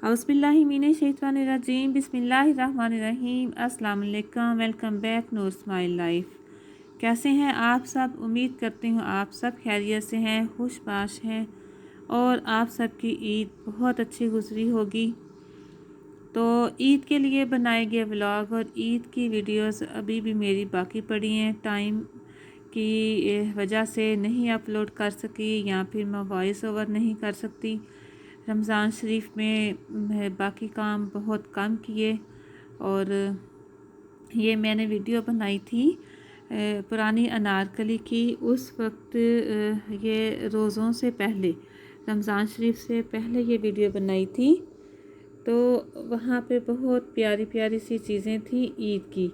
औज़ुबिल्लाहिमिनश्शैतानिर्रजीम बिस्मिल्लाहिर्रहमानिर्रहीम। अस्सलाम वालेकुम, वेलकम बैक नूर स्माइल लाइफ। कैसे हैं आप सब? उम्मीद करती हूँ आप सब खैरियत से हैं, खुशबाश हैं और आप सबकी ईद बहुत अच्छी गुजरी होगी। तो ईद के लिए बनाए गए व्लॉग और ईद की वीडियोस अभी भी मेरी बाकी पड़ी हैं। टाइम की वजह से नहीं अपलोड कर सकी या फिर मैं वॉइस ओवर नहीं कर सकती। रमज़ान शरीफ में बाकी काम बहुत कम किए और ये मैंने वीडियो बनाई थी पुरानी अनारकली की। उस वक्त ये रोज़ों से पहले, रमज़ान शरीफ से पहले ये वीडियो बनाई थी। तो वहाँ पे बहुत प्यारी प्यारी सी चीज़ें थी ईद की।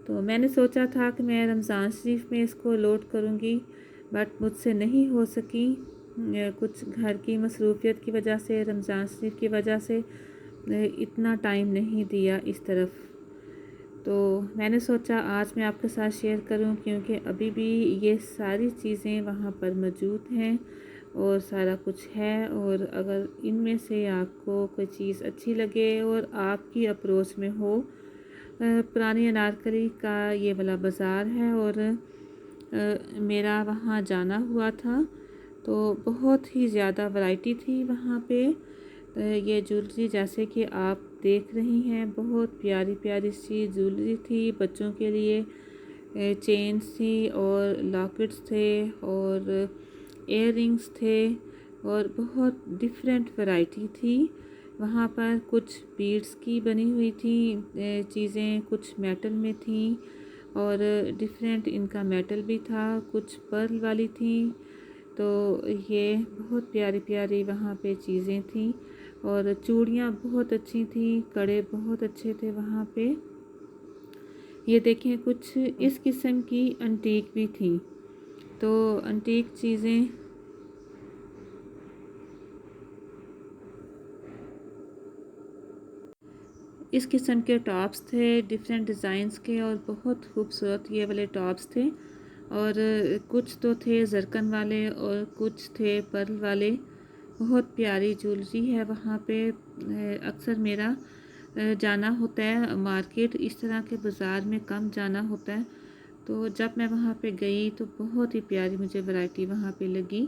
तो मैंने सोचा था कि मैं रमज़ान शरीफ में इसको लोड करूँगी, बट मुझसे नहीं हो सकी। कुछ घर की मसरूफियत की वजह से, रमज़ान शरीफ की वजह से इतना टाइम नहीं दिया इस तरफ। तो मैंने सोचा आज मैं आपके साथ शेयर करूं, क्योंकि अभी भी ये सारी चीज़ें वहाँ पर मौजूद हैं और सारा कुछ है। और अगर इनमें से आपको कोई चीज़ अच्छी लगे और आपकी अप्रोच में हो, पुरानी अनारकली का ये वाला बाज़ार है और मेरा वहाँ जाना हुआ था। तो बहुत ही ज़्यादा वैरायटी थी वहाँ पे। ये ज्वेलरी जैसे कि आप देख रही हैं, बहुत प्यारी प्यारी सी ज्वेलरी थी बच्चों के लिए। चेन्स थी और लॉकेट्स थे और इयर रिंग्स थे और बहुत डिफरेंट वैरायटी थी वहाँ पर। कुछ बीड्स की बनी हुई थी चीज़ें, कुछ मेटल में थी और डिफरेंट इनका मेटल भी था, कुछ पर्ल वाली थी। तो ये बहुत प्यारी प्यारी वहाँ पे चीज़ें थी और चूड़ियाँ बहुत अच्छी थी, कड़े बहुत अच्छे थे वहाँ पे। ये देखें, कुछ इस किस्म की अंटीक भी थी। तो अंटीक चीज़ें इस किस्म के टॉप्स थे डिफरेंट डिज़ाइंस के और बहुत खूबसूरत ये वाले टॉप्स थे। और कुछ तो थे जरकन वाले और कुछ थे पर्ल वाले। बहुत प्यारी ज्वेलरी है वहाँ पे। अक्सर मेरा जाना होता है मार्केट, इस तरह के बाज़ार में कम जाना होता है। तो जब मैं वहाँ पे गई तो बहुत ही प्यारी मुझे वैरायटी वहाँ पे लगी।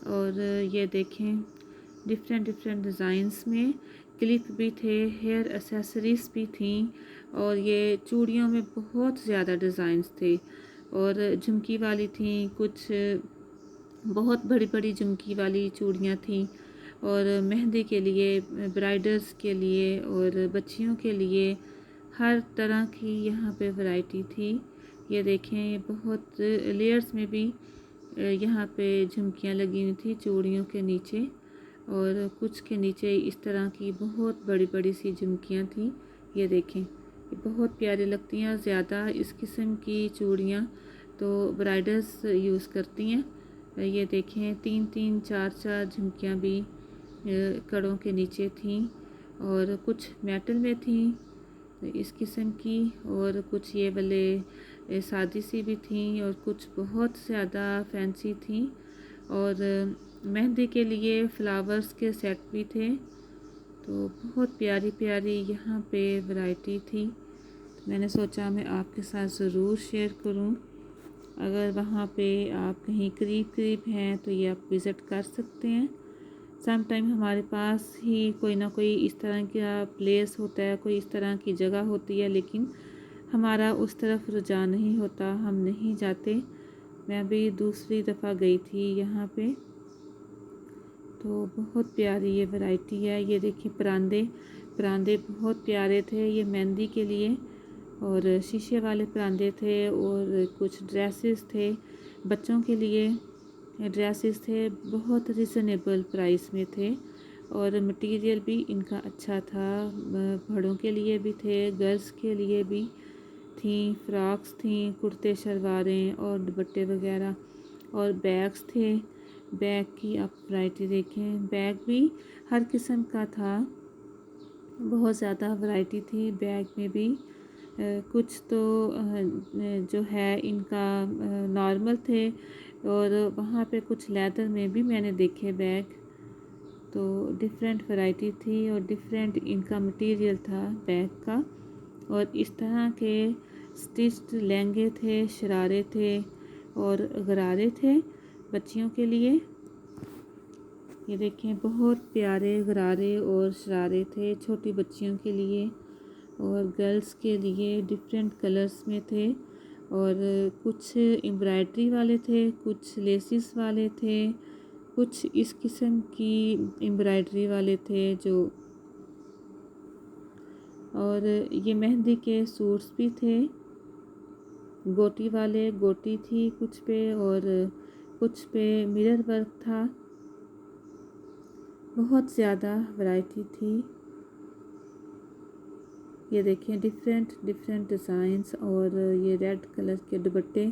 और ये देखें, डिफरेंट डिफरेंट डिज़ाइंस में क्लिप भी थे, हेयर एसेसरीज भी थी और ये चूड़ियों में बहुत ज़्यादा डिज़ाइंस थे और झुमकी वाली थी। कुछ बहुत बड़ी बड़ी झुमकी वाली चूड़ियाँ थी और मेहंदी के लिए, ब्राइडल्स के लिए और बच्चियों के लिए हर तरह की यहाँ पे वैरायटी थी। ये देखें, बहुत लेयर्स में भी यहाँ पे झुमकियाँ लगी हुई थी चूड़ियों के नीचे और कुछ के नीचे इस तरह की बहुत बड़ी बड़ी सी झुमकियाँ थी। ये देखें, ये बहुत प्यारी लगती हैं। ज़्यादा इस किस्म की चूड़ियाँ तो ब्राइडल्स यूज़ करती हैं। ये देखें, तीन तीन चार चार झुमकियाँ भी कड़ों के नीचे थी और कुछ मेटल में थी इस किस्म की और कुछ ये वाले सादी सी भी थी और कुछ बहुत ज़्यादा फैंसी थी। और मेहंदी के लिए फ्लावर्स के सेट भी थे। तो बहुत प्यारी प्यारी यहाँ पे वैरायटी थी। तो मैंने सोचा मैं आपके साथ ज़रूर शेयर करूँ। अगर वहाँ पे आप कहीं करीब करीब हैं तो ये आप विज़िट कर सकते हैं। सम टाइम हमारे पास ही कोई ना कोई इस तरह का प्लेस होता है, कोई इस तरह की जगह होती है, लेकिन हमारा उस तरफ रुझान नहीं होता, हम नहीं जाते। मैं भी दूसरी दफ़ा गई थी यहाँ पे। तो बहुत प्यारी ये वैरायटी है। ये देखिए, परांदे परांदे बहुत प्यारे थे, ये मेहंदी के लिए। और शीशे वाले परांदे थे और कुछ ड्रेसेस थे बच्चों के लिए। ड्रेसेस थे, बहुत रिजनेबल प्राइस में थे और मटेरियल भी इनका अच्छा था। बड़ों के लिए भी थे, गर्ल्स के लिए भी थी, फ्रॉक्स थी, कुर्ते शलवारें और दुपट्टे वगैरह। और बैग्स थे, बैग की आप वैरायटी देखें, बैग भी हर किस्म का था, बहुत ज़्यादा वैरायटी थी बैग में भी। कुछ तो जो है इनका नॉर्मल थे और वहाँ पे कुछ लेदर में भी मैंने देखे बैग। तो डिफरेंट वैरायटी थी और डिफरेंट इनका मटेरियल था बैग का। और इस तरह के स्टिच्ड लहंगे थे, शरारे थे और गरारे थे बच्चियों के लिए। ये देखें, बहुत प्यारे गरारे और शरारे थे छोटी बच्चियों के लिए और गर्ल्स के लिए डिफरेंट कलर्स में थे। और कुछ एम्ब्रॉयडरी वाले थे, कुछ लेसिस वाले थे, कुछ इस किस्म की एम्ब्रॉयडरी वाले थे जो। और ये मेहंदी के सूट्स भी थे, गोटी वाले, गोटी थी कुछ पे और कुछ पे मिरर वर्क था। बहुत ज़्यादा वैरायटी थी। ये देखें, डिफरेंट डिफरेंट डिज़ाइंस। और ये रेड कलर के दुपट्टे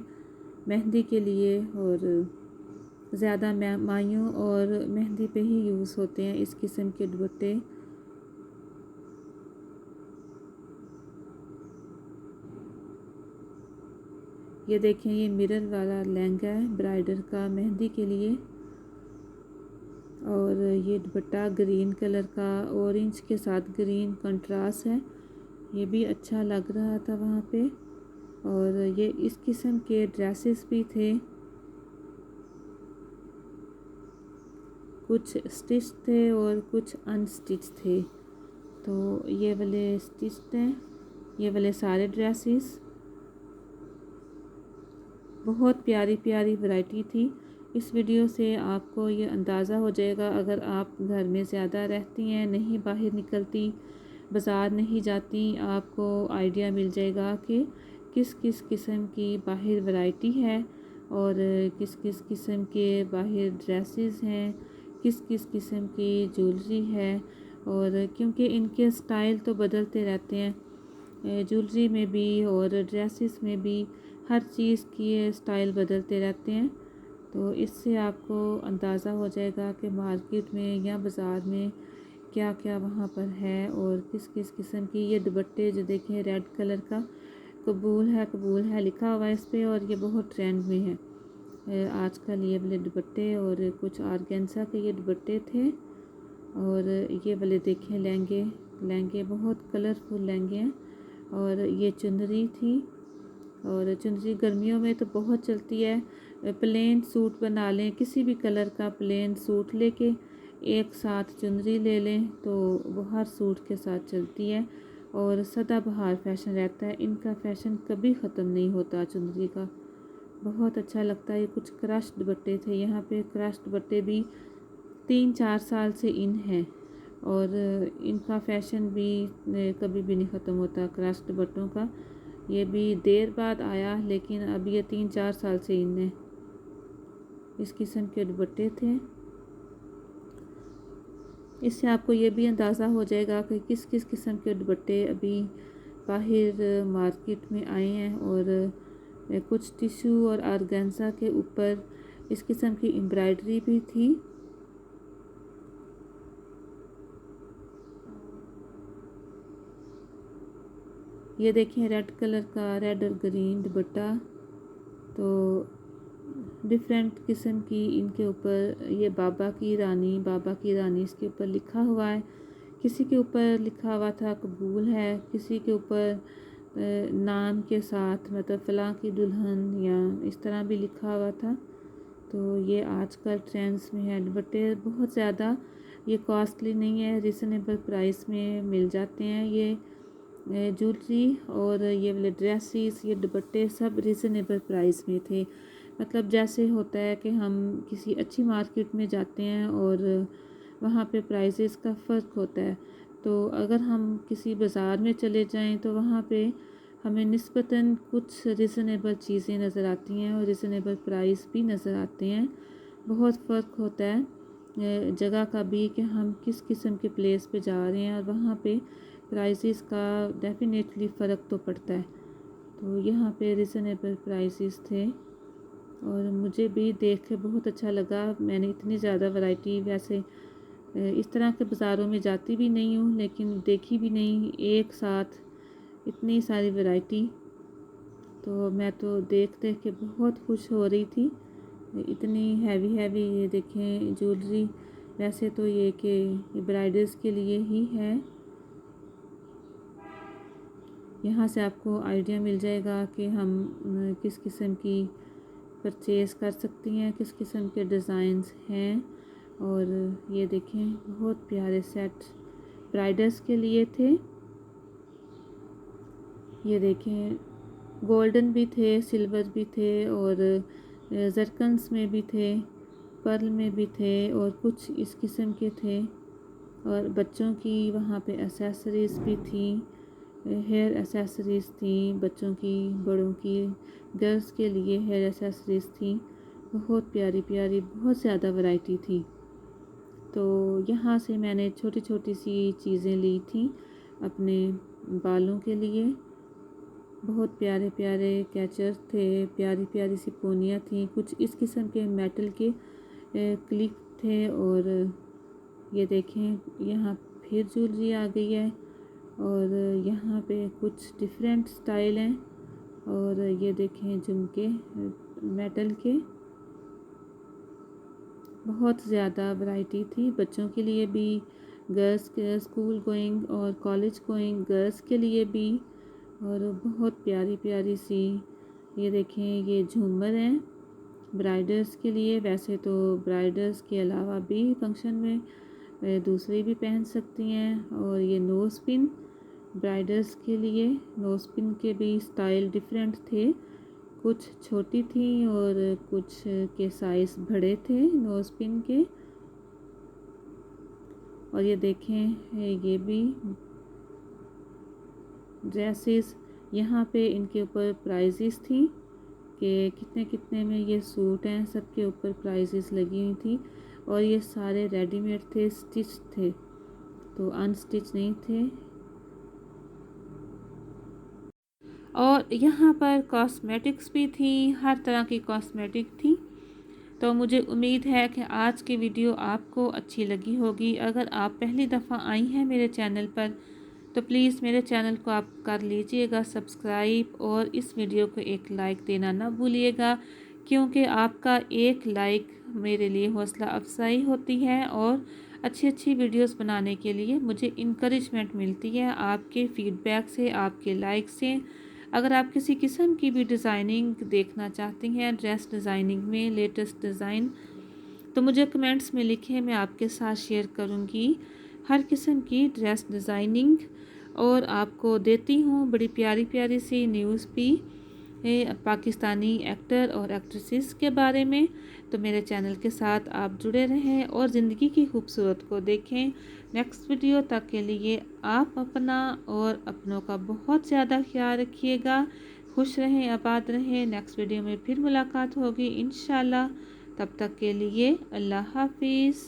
मेहंदी के लिए और ज़्यादा माइयों और मेहंदी पे ही यूज़ होते हैं इस किस्म के दुपट्टे। ये देखें, ये मिरर वाला लहंगा है ब्राइडल का मेहंदी के लिए। और ये दुपट्टा ग्रीन कलर का, ऑरेंज के साथ ग्रीन कंट्रास्ट है, ये भी अच्छा लग रहा था वहाँ पे। और ये इस किस्म के ड्रेसेस भी थे, कुछ स्टिच थे और कुछ अनस्टिच थे। तो ये वाले स्टिच्ड हैं, ये वाले सारे ड्रेसेस। बहुत प्यारी प्यारी वैरायटी थी। इस वीडियो से आपको ये अंदाज़ा हो जाएगा, अगर आप घर में ज़्यादा रहती हैं, नहीं बाहर निकलती, बाज़ार नहीं जाती, आपको आइडिया मिल जाएगा कि किस किस किस्म की बाहर वैरायटी है और किस किस किस्म के बाहर ड्रेसेस हैं, किस किस किस्म की ज्वेलरी है। और क्योंकि इनके स्टाइल तो बदलते रहते हैं, ज्वेलरी में भी और ड्रेसेस में भी हर चीज़ की स्टाइल बदलते रहते हैं। तो इससे आपको अंदाज़ा हो जाएगा कि मार्केट में या बाज़ार में क्या क्या वहाँ पर है और किस किस किस्म की। ये दुपट्टे जो देखें, रेड कलर का, कबूल है लिखा हुआ है इस पर और ये बहुत ट्रेंड में है आजकल ये वाले दुपट्टे। और कुछ ऑर्गेन्जा के ये दुपट्टे थे। और ये वाले देखें लहंगे बहुत कलरफुल लहंगे हैं। और ये चुनरी थी, और चुनरी गर्मियों में तो बहुत चलती है। प्लेन सूट बना लें, किसी भी कलर का प्लेन सूट लेके एक साथ चुनरी ले लें तो वो हर सूट के साथ चलती है और सदाबहार फैशन रहता है। इनका फैशन कभी ख़त्म नहीं होता चुनरी का, बहुत अच्छा लगता है। ये कुछ क्रश दुपट्टे थे, यहाँ पे क्रश दुपट्टे भी 3-4 साल से इन है और इनका फैशन भी कभी भी नहीं ख़त्म होता क्रश दुपट्टों का। ये भी देर बाद आया लेकिन अब ये 3-4 साल से इन है। इस किस्म के दुपट्टे थे। इससे आपको ये भी अंदाज़ा हो जाएगा कि किस किस किस्म के दुपट्टे अभी बाहर मार्केट में आए हैं। और कुछ टिश्यू और ऑर्गेन्जा के ऊपर इस किस्म की एम्ब्रॉयडरी भी थी। ये देखिए, रेड कलर का, रेड और ग्रीन दुपट्टा। तो डिफरेंट किस्म की इनके ऊपर, ये बाबा की रानी इसके ऊपर लिखा हुआ है। किसी के ऊपर लिखा हुआ था कबूल है, किसी के ऊपर नाम के साथ मतलब फ़लाँ की दुल्हन या इस तरह भी लिखा हुआ था। तो ये आजकल ट्रेंड्स में है। दुपट्टे बहुत ज़्यादा ये कॉस्टली नहीं है, रिजनेबल प्राइस में मिल जाते हैं। ये ज्वेलरी और ये वाले ड्रेसेस, ये दुपट्टे सब रिजनेबल प्राइस में थे। मतलब जैसे होता है कि हम किसी अच्छी मार्केट में जाते हैं और वहाँ पे प्राइसेस का फ़र्क होता है। तो अगर हम किसी बाज़ार में चले जाएं तो वहाँ पे हमें निस्बतन कुछ रिजनेबल चीज़ें नज़र आती हैं और रिजनेबल प्राइस भी नज़र आते हैं। बहुत फ़र्क होता है जगह का भी कि हम किस किस्म के प्लेस पे जा रहे हैं और वहाँ पे प्राइसेस का डेफिनेटली फ़र्क तो पड़ता है। तो यहाँ पे रिजनेबल प्राइसेस थे और मुझे भी देख के बहुत अच्छा लगा। मैंने इतनी ज़्यादा वैरायटी, वैसे इस तरह के बाज़ारों में जाती भी नहीं हूँ लेकिन देखी भी नहीं एक साथ इतनी सारी वैरायटी। तो मैं तो देख देख के बहुत खुश हो रही थी। इतनी हैवी हैवी ये देखें ज्वेलरी, वैसे तो ये कि ब्राइडल्स के लिए ही है। यहाँ से आपको आइडिया मिल जाएगा कि हम किस किस्म की परचेज़ कर सकती हैं, किस किस्म के डिज़ाइंस हैं। और ये देखें बहुत प्यारे सेट ब्राइडल्स के लिए थे। ये देखें गोल्डन भी थे, सिल्वर भी थे और जरकन्स में भी थे, पर्ल में भी थे और कुछ इस किस्म के थे। और बच्चों की वहाँ पे एसेसरीज़ भी थी, हेयर एसेसरीज़ थी बच्चों की, बड़ों की, गर्ल्स के लिए हेयर एसेसरीज़ थी। बहुत प्यारी प्यारी बहुत ज़्यादा वैरायटी थी। तो यहाँ से मैंने छोटी छोटी सी चीज़ें ली थी अपने बालों के लिए। बहुत प्यारे प्यारे कैचर थे, प्यारी प्यारी सी पोनियाँ थी, कुछ इस किस्म के मेटल के क्लिप थे। और ये देखें यहाँ फिर ज्वेलरी आ गई है और यहाँ पे कुछ डिफरेंट स्टाइल हैं। और ये देखें झुमके मेटल के, बहुत ज़्यादा वैरायटी थी बच्चों के लिए भी, गर्ल्स के स्कूल गोइंग और कॉलेज गोइंग गर्ल्स के लिए भी। और बहुत प्यारी प्यारी सी ये देखें ये झूमर हैं ब्राइडल्स के लिए। वैसे तो ब्राइडल्स के अलावा भी फंक्शन में दूसरी भी पहन सकती हैं। और ये नोज़ पिन ब्राइडल्स के लिए, नोज़ पिन के भी स्टाइल डिफरेंट थे, कुछ छोटी थी और कुछ के साइज़ बड़े थे नोज़ पिन के। और ये देखें ये भी ड्रेसेस, यहाँ पे इनके ऊपर प्राइजेस थी कि कितने कितने में ये सूट हैं, सबके ऊपर प्राइजेस लगी हुई थी। और ये सारे रेडीमेड थे, स्टिच थे, तो अनस्टिच नहीं थे। और यहाँ पर कॉस्मेटिक्स भी थी, हर तरह की कॉस्मेटिक थी। तो मुझे उम्मीद है कि आज की वीडियो आपको अच्छी लगी होगी। अगर आप पहली दफ़ा आई हैं मेरे चैनल पर तो प्लीज़ मेरे चैनल को आप कर लीजिएगा सब्सक्राइब और इस वीडियो को एक लाइक देना ना भूलिएगा, क्योंकि आपका एक लाइक मेरे लिए हौसला अफजाई होती है और अच्छी अच्छी वीडियोस बनाने के लिए मुझे इनकरेजमेंट मिलती है आपके फीडबैक से, आपके लाइक से। अगर आप किसी किस्म की भी डिज़ाइनिंग देखना चाहती हैं, ड्रेस डिज़ाइनिंग में लेटेस्ट डिज़ाइन, तो मुझे कमेंट्स में लिखें, मैं आपके साथ शेयर करूंगी हर किस्म की ड्रेस डिज़ाइनिंग। और आपको देती हूँ बड़ी प्यारी प्यारी सी न्यूज़ भी पाकिस्तानी एक्टर और एक्ट्रेसेस के बारे में। तो मेरे चैनल के साथ आप जुड़े रहें और ज़िंदगी की खूबसूरत को देखें। नेक्स्ट वीडियो तक के लिए आप अपना और अपनों का बहुत ज़्यादा ख्याल रखिएगा। खुश रहें, आबाद रहें। नेक्स्ट वीडियो में फिर मुलाकात होगी इंशाल्लाह। तब तक के लिए अल्लाह हाफिज़।